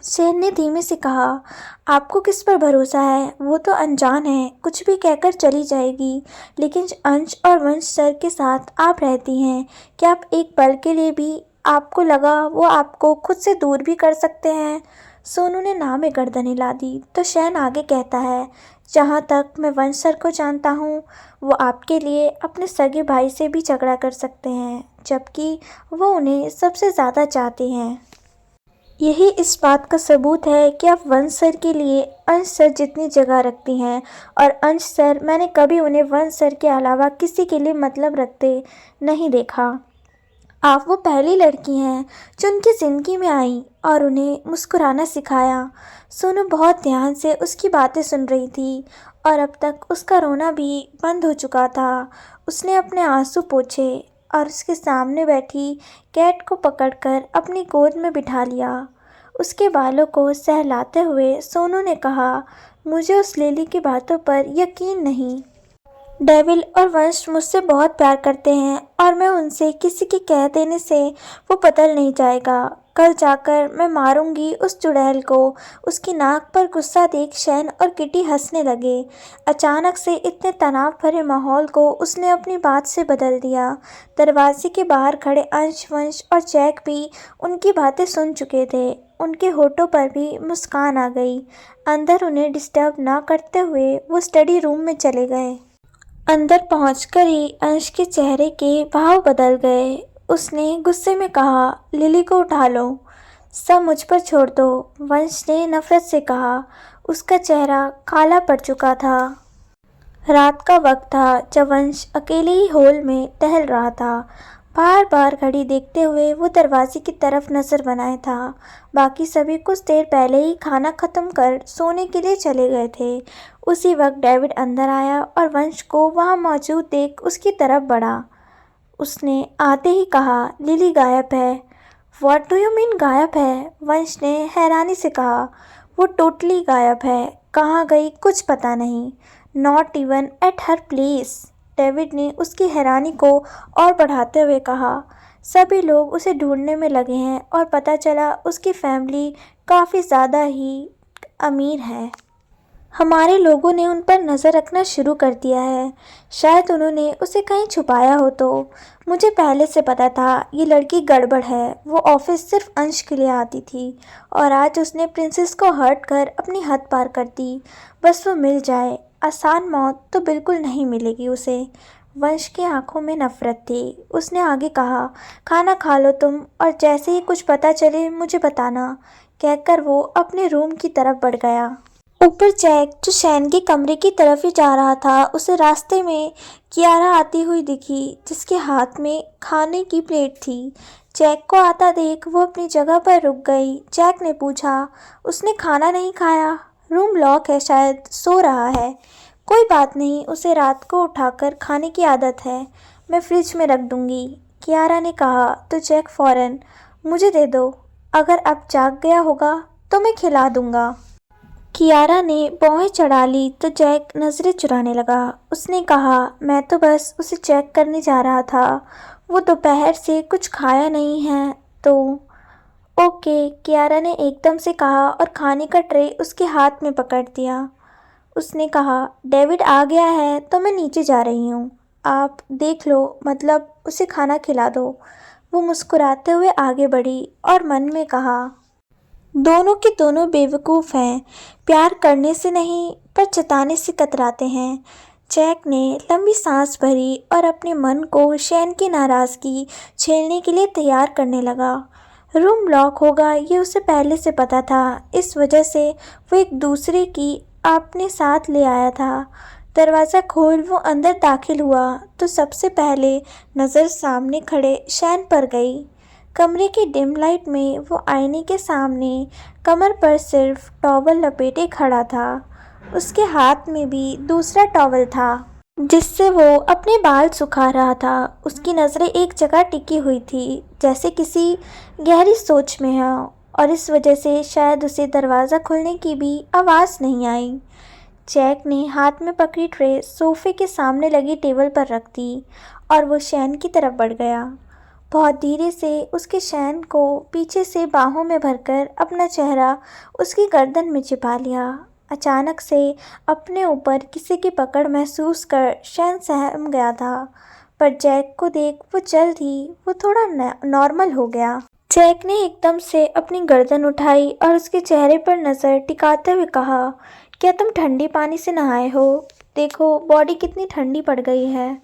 शैन ने धीमे से कहा, आपको किस पर भरोसा है? वो तो अनजान है, कुछ भी कहकर चली जाएगी। लेकिन अंश और वंश सर के साथ आप रहती हैं। क्या आप एक पल के लिए भी आपको लगा वो आपको खुद से दूर भी कर सकते हैं? सोनू ने ना में गर्दन हिला दी तो शैन आगे कहता है, जहाँ तक मैं वंश सर को जानता हूँ, वो आपके लिए अपने सगे भाई से भी झगड़ा कर सकते हैं, जबकि वो उन्हें सबसे ज़्यादा चाहते हैं। यही इस बात का सबूत है कि आप वंश सर के लिए अंश सर जितनी जगह रखती हैं, और अंश सर, मैंने कभी उन्हें वंश सर के अलावा किसी के लिए मतलब रखते नहीं देखा। आप वो पहली लड़की हैं जो उनकी ज़िंदगी में आई और उन्हें मुस्कुराना सिखाया। सोनू बहुत ध्यान से उसकी बातें सुन रही थी और अब तक उसका रोना भी बंद हो चुका था। उसने अपने आंसू पोंछे और उसके सामने बैठी कैट को पकड़कर अपनी गोद में बिठा लिया। उसके बालों को सहलाते हुए सोनू ने कहा, मुझे उस लिली की बातों पर यकीन नहीं। डेविल और वंश मुझसे बहुत प्यार करते हैं और मैं उनसे किसी के कह देने से वो बदल नहीं जाएगा। कल जाकर मैं मारूंगी उस चुड़ैल को। उसकी नाक पर गुस्सा देख शैन और किटी हंसने लगे। अचानक से इतने तनाव भरे माहौल को उसने अपनी बात से बदल दिया। दरवाजे के बाहर खड़े अंश, वंश और जैक भी उनकी बातें सुन चुके थे। उनके होठों पर भी मुस्कान आ गई। अंदर उन्हें डिस्टर्ब ना करते हुए वो स्टडी रूम में चले गए। अंदर पहुंचकर ही अंश के चेहरे के भाव बदल गए। उसने गुस्से में कहा, लिली को उठा लो। सब मुझ पर छोड़ दो, वंश ने नफरत से कहा। उसका चेहरा काला पड़ चुका था। रात का वक्त था जब वंश अकेले ही हॉल में टहल रहा था। बार बार घड़ी देखते हुए वो दरवाजे की तरफ नज़र बनाए था। बाकी सभी कुछ देर पहले ही खाना ख़त्म कर सोने के लिए चले गए थे। उसी वक्त डेविड अंदर आया और वंश को वहाँ मौजूद देख उसकी तरफ बढ़ा। उसने आते ही कहा, लिली गायब है। व्हाट डू यू मीन गायब है? वंश ने हैरानी से कहा। वो टोटली गायब है। कहाँ गई कुछ पता नहीं। Not even at her place. David ने उसकी हैरानी को और बढ़ाते हुए कहा। सभी लोग उसे ढूंढने में लगे हैं और पता चला उसकी फैमिली काफ़ी ज़्यादा ही अमीर है। हमारे लोगों ने उन पर नज़र रखना शुरू कर दिया है। शायद उन्होंने उसे कहीं छुपाया हो तो। मुझे पहले से पता था ये लड़की गड़बड़ है। वो ऑफिस सिर्फ अंश के लिए आती थी और आज उसने प्रिंसेस को हर्ट कर अपनी हद पार कर दी। बस वो मिल जाए। आसान मौत तो बिल्कुल नहीं मिलेगी उसे। वंश की आंखों में नफरत थी। उसने आगे कहा, खाना खा लो तुम, और जैसे ही कुछ पता चले मुझे बताना, कहकर वो अपने रूम की तरफ बढ़ गया। ऊपर जैक जो शैन के कमरे की तरफ ही जा रहा था, उसे रास्ते में कियारा आती हुई दिखी जिसके हाथ में खाने की प्लेट थी। जैक को आता देख वो अपनी जगह पर रुक गई। जैक ने पूछा, उसने खाना नहीं खाया? रूम लॉक है, शायद सो रहा है। कोई बात नहीं, उसे रात को उठाकर खाने की आदत है, मैं फ्रिज में रख दूंगी, कियारा ने कहा। तो जैक फौरन, मुझे दे दो, अगर अब जाग गया होगा तो मैं खिला दूंगा। कियारा ने भौहें चढ़ा ली तो जैक नज़रें चुराने लगा। उसने कहा, मैं तो बस उसे चेक करने जा रहा था, वो दोपहर से कुछ खाया नहीं है तो। ओके, कियारा ने एकदम से कहा और खाने का ट्रे उसके हाथ में पकड़ दिया। उसने कहा, डेविड आ गया है तो मैं नीचे जा रही हूँ, आप देख लो, मतलब उसे खाना खिला दो। वो मुस्कुराते हुए आगे बढ़ी और मन में कहा, दोनों के दोनों बेवकूफ़ हैं, प्यार करने से नहीं पर जताने से कतराते हैं। जैक ने लंबी सांस भरी और अपने मन को शैन की नाराज़गी झेलने के लिए तैयार करने लगा। रूम लॉक होगा ये उसे पहले से पता था, इस वजह से वो एक दूसरे की अपने साथ ले आया था। दरवाज़ा खोल वो अंदर दाखिल हुआ तो सबसे पहले नज़र सामने खड़े शैन पर गई। कमरे की डिम लाइट में वो आईने के सामने कमर पर सिर्फ टॉवल लपेटे खड़ा था। उसके हाथ में भी दूसरा टॉवल था जिससे वो अपने बाल सुखा रहा था। उसकी नज़रें एक जगह टिकी हुई थी जैसे किसी गहरी सोच में हो, और इस वजह से शायद उसे दरवाज़ा खुलने की भी आवाज़ नहीं आई। जैक ने हाथ में पकड़ी ट्रे सोफे के सामने लगी टेबल पर रख दी और वो शैन की तरफ बढ़ गया। बहुत धीरे से उसके शैन को पीछे से बाहों में भरकर अपना चेहरा उसकी गर्दन में छिपा लिया। अचानक से अपने ऊपर किसी की पकड़ महसूस कर शैन सहम गया था, पर जैक को देख वो जल्द ही वो थोड़ा नॉर्मल हो गया। जैक ने एकदम से अपनी गर्दन उठाई और उसके चेहरे पर नज़र टिकाते हुए कहा, क्या तुम ठंडी पानी से नहाए हो? देखो बॉडी कितनी ठंडी पड़ गई है।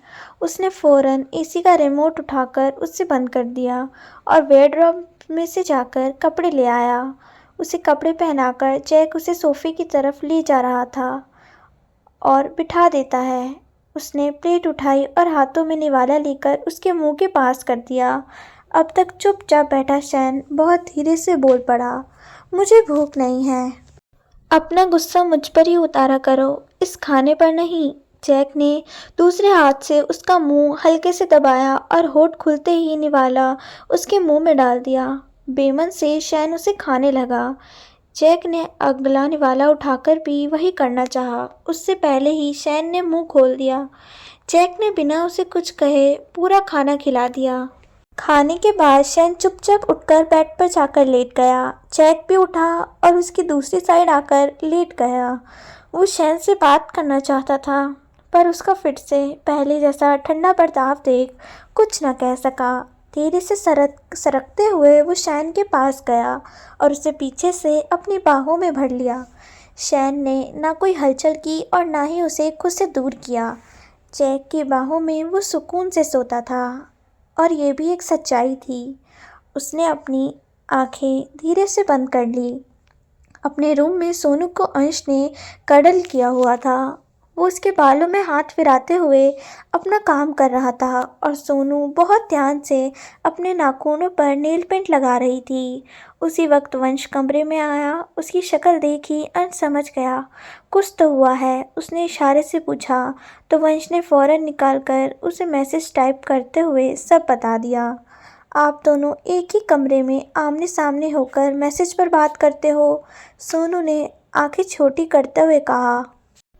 उसने फ़ौरन एसी का रिमोट उठाकर उसे बंद कर दिया और वार्डरोब में से जाकर कपड़े ले आया। उसे कपड़े पहनाकर जैक उसे सोफ़े की तरफ ले जा रहा था और बिठा देता है। उसने प्लेट उठाई और हाथों में निवाला लेकर उसके मुंह के पास कर दिया। अब तक चुपचाप बैठा शैन बहुत धीरे से बोल पड़ा, मुझे भूख नहीं है। अपना गुस्सा मुझ पर ही उतारा करो, इस खाने पर नहीं। जैक ने दूसरे हाथ से उसका मुंह हल्के से दबाया और होठ खुलते ही निवाला उसके मुंह में डाल दिया। बेमन से शैन उसे खाने लगा। जैक ने अगला निवाला उठाकर भी वही करना चाहा, उससे पहले ही शैन ने मुंह खोल दिया। जैक ने बिना उसे कुछ कहे पूरा खाना खिला दिया। खाने के बाद शैन चुपचाप उठकर बेड पर जाकर लेट गया। जैक भी उठा और उसकी दूसरी साइड आकर लेट गया। वो शैन से बात करना चाहता था, पर उसका फिर से पहले जैसा ठंडा बर्ताव देख कुछ न कह सका। धीरे से सरकते हुए वो शैन के पास गया और उसे पीछे से अपनी बाहों में भर लिया। शैन ने ना कोई हलचल की और ना ही उसे खुद से दूर किया। जैक की बाहों में वो सुकून से सोता था, और ये भी एक सच्चाई थी। उसने अपनी आंखें धीरे से बंद कर ली। अपने रूम में सोनू को अंश ने कडल किया हुआ था। वो उसके बालों में हाथ फिराते हुए अपना काम कर रहा था और सोनू बहुत ध्यान से अपने नाखूनों पर नेल पेंट लगा रही थी। उसी वक्त वंश कमरे में आया। उसकी शक्ल देखी अंश समझ गया कुछ तो हुआ है। उसने इशारे से पूछा तो वंश ने फ़ौरन निकालकर उसे मैसेज टाइप करते हुए सब बता दिया। आप दोनों एक ही कमरे में आमने सामने होकर मैसेज पर बात करते हो, सोनू ने आंखें छोटी करते हुए कहा।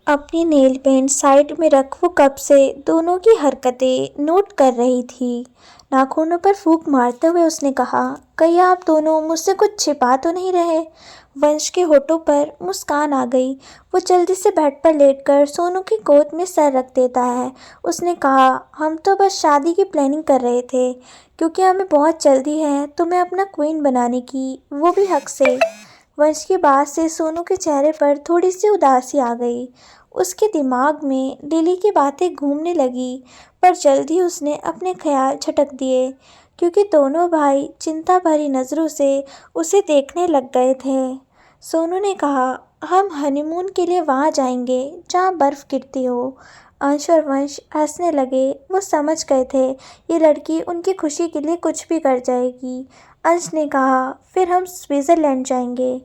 अपनी नेल पेंट साइड में रख वो कब से दोनों की हरकतें नोट कर रही थी। नाखूनों पर फूंक मारते हुए उसने कहा, कहीं आप दोनों मुझसे कुछ छिपा तो नहीं रहे? वंश के होठों पर मुस्कान आ गई। वो जल्दी से बेड पर लेटकर सोनू की गोद में सर रख देता है। उसने कहा, हम तो बस शादी की प्लानिंग कर रहे थे क्योंकि हमें बहुत जल्दी है तुम्हें अपना क्वीन बनाने की, वो भी हक से। वंश की बात से सोनू के चेहरे पर थोड़ी सी उदासी आ गई। उसके दिमाग में लिली की बातें घूमने लगी, पर जल्द ही उसने अपने ख्याल झटक दिए क्योंकि दोनों भाई चिंता भरी नज़रों से उसे देखने लग गए थे। सोनू ने कहा, हम हनीमून के लिए वहाँ जाएंगे जहाँ बर्फ़ गिरती हो। अंश और वंश हंसने लगे। वो समझ गए थे ये लड़की उनकी खुशी के लिए कुछ भी कर जाएगी। अंश ने कहा, फिर हम स्विट्ज़रलैंड जाएंगे।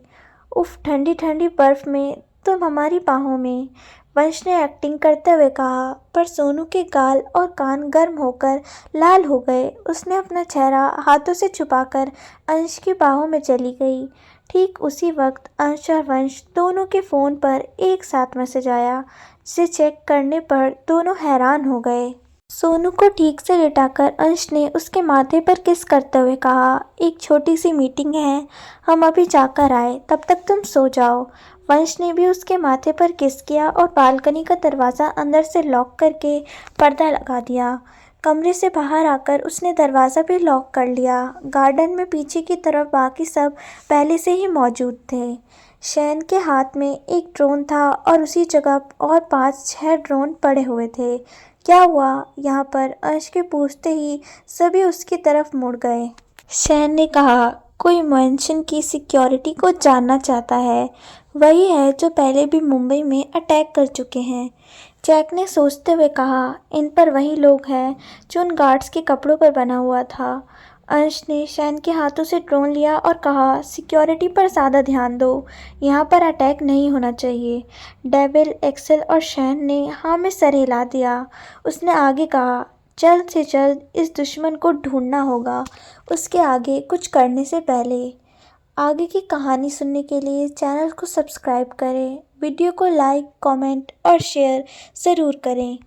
उफ, ठंडी ठंडी बर्फ़ में, तुम हमारी बाहों में। वंश ने एक्टिंग करते हुए कहा, पर सोनू के गाल और कान गर्म होकर लाल हो गए। उसने अपना चेहरा हाथों से छुपाकर अंश की बाहों में चली गई। ठीक उसी वक्त अंश और वंश दोनों के फ़ोन पर एक साथ मैसेज आया, जिसे चेक करने पर दोनों हैरान हो गए। सोनू को ठीक से लिटाकर अंश ने उसके माथे पर किस करते हुए कहा, एक छोटी सी मीटिंग है, हम अभी जाकर आए, तब तक तुम सो जाओ। वंश ने भी उसके माथे पर किस किया और बालकनी का दरवाज़ा अंदर से लॉक करके पर्दा लगा दिया। कमरे से बाहर आकर उसने दरवाज़ा भी लॉक कर लिया। गार्डन में पीछे की तरफ बाकी सब पहले से ही मौजूद थे। शैन के हाथ में एक ड्रोन था और उसी जगह और 5-6 ड्रोन पड़े हुए थे। क्या हुआ यहाँ पर? अंश के पूछते ही सभी उसकी तरफ मुड़ गए। शैन ने कहा, कोई मेंशन की सिक्योरिटी को जानना चाहता है। वही है जो पहले भी मुंबई में अटैक कर चुके हैं। जैक ने सोचते हुए कहा, इन पर वही लोग हैं जो उन गार्ड्स के कपड़ों पर बना हुआ था। अंश ने शैन के हाथों से ड्रोन लिया और कहा, सिक्योरिटी पर ज़्यादा ध्यान दो, यहाँ पर अटैक नहीं होना चाहिए। डेविल, एक्सेल और शैन ने हाँ में सर हिला दिया। उसने आगे कहा, जल्द से जल्द इस दुश्मन को ढूंढना होगा, उसके आगे कुछ करने से पहले। आगे की कहानी सुनने के लिए चैनल को सब्सक्राइब करें, वीडियो को लाइक, कमेंट और शेयर ज़रूर करें।